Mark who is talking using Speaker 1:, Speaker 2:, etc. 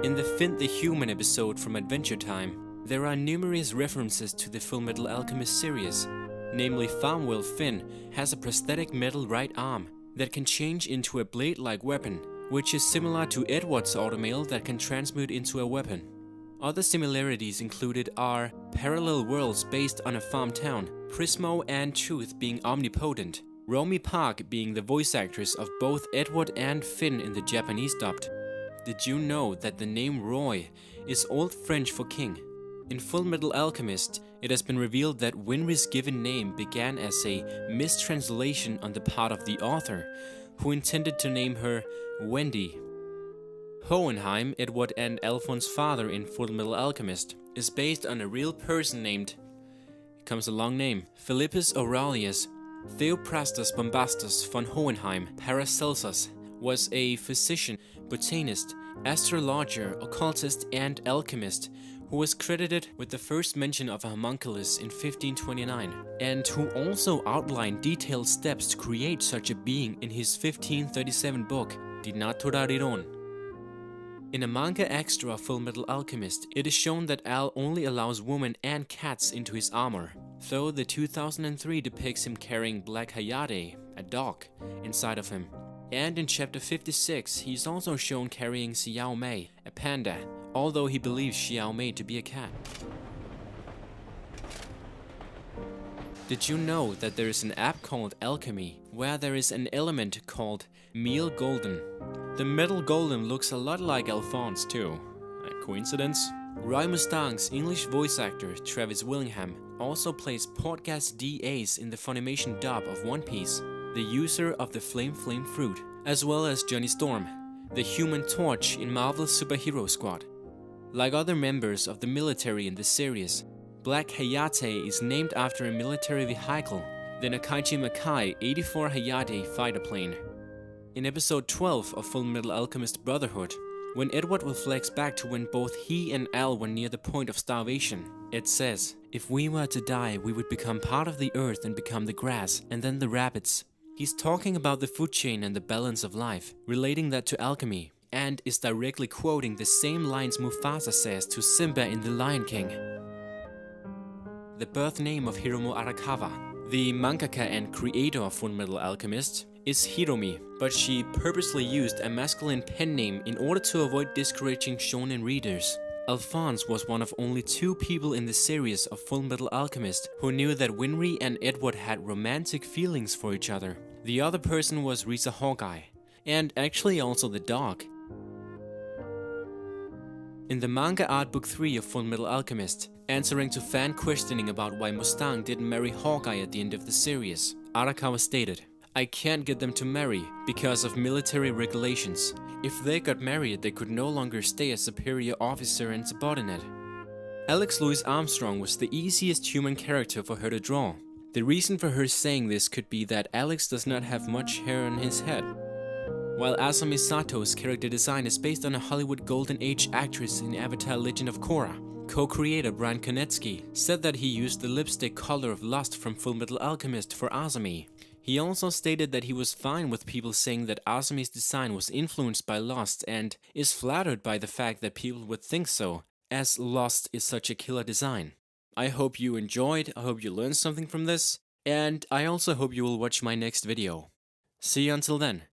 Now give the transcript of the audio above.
Speaker 1: In the Finn the Human episode from Adventure Time, there are numerous references to the Fullmetal Alchemist series. Namely, Farmwell Finn has a prosthetic metal right arm that can change into a blade-like weapon, which is similar to Edward's automail that can transmute into a weapon. Other similarities included are parallel worlds based on a farm town, Prismo and Truth being omnipotent, Romy Park being the voice actress of both Edward and Finn in the Japanese dubbed. Did you know that the name Roy is Old French for king? In Fullmetal Alchemist, it has been revealed that Winry's given name began as a mistranslation on the part of the author, who intended to name her Wendy. Hohenheim, Edward and Alphonse's father in Fullmetal Alchemist, is based on a real person named, here comes a long name, Philippus Aurelius. Theophrastus Bombastus von Hohenheim Paracelsus was a physician, botanist, astrologer, occultist, and alchemist who was credited with the first mention of a homunculus in 1529, and who also outlined detailed steps to create such a being in his 1537 book, De Naturareon. In a manga extra of Fullmetal Alchemist, it is shown that Al only allows women and cats into his armor, though the 2003 depicts him carrying Black Hayate, a dog, inside of him. And in chapter 56, he is also shown carrying Xiao Mei, a panda, although he believes Xiao Mei to be a cat. Did you know that there is an app called Alchemy, where there is an element called Meal Golden? The metal golem looks a lot like Alphonse too. A coincidence? Roy Mustang's English voice actor Travis Willingham also plays Portgas D. Ace in the Funimation dub of One Piece, the user of the Flame Fruit, as well as Johnny Storm, the Human Torch in Marvel's Superhero Squad. Like other members of the military in the series, Black Hayate is named after a military vehicle, the Nakaichi Makai 84 Hayate fighter plane. In episode 12 of Fullmetal Alchemist Brotherhood, when Edward reflects back to when both he and Al were near the point of starvation, it says, "If we were to die, we would become part of the earth and become the grass, and then the rabbits." He's talking about the food chain and the balance of life, relating that to alchemy, and is directly quoting the same lines Mufasa says to Simba in The Lion King. The birth name of Hiromu Arakawa, the mangaka and creator of Fullmetal Alchemist, is Hiromi, but she purposely used a masculine pen name in order to avoid discouraging shonen readers. Alphonse was one of only 2 people in the series of Fullmetal Alchemist who knew that Winry and Edward had romantic feelings for each other. The other person was Risa Hawkeye, and actually also the dog. In the manga art book 3 of Fullmetal Alchemist, answering to fan questioning about why Mustang didn't marry Hawkeye at the end of the series, Arakawa stated, "I can't get them to marry because of military regulations. If they got married, they could no longer stay a superior officer and subordinate." Alex Louis Armstrong was the easiest human character for her to draw. The reason for her saying this could be that Alex does not have much hair on his head. While Asami Sato's character design is based on a Hollywood Golden Age actress in Avatar Legend of Korra, co-creator Brian Konetsky said that he used the lipstick color of Lust from Fullmetal Alchemist for Asami. He also stated that he was fine with people saying that Asami's design was influenced by Lost and is flattered by the fact that people would think so, as Lost is such a killer design. I hope you enjoyed, I hope you learned something from this, and I also hope you will watch my next video. See you until then.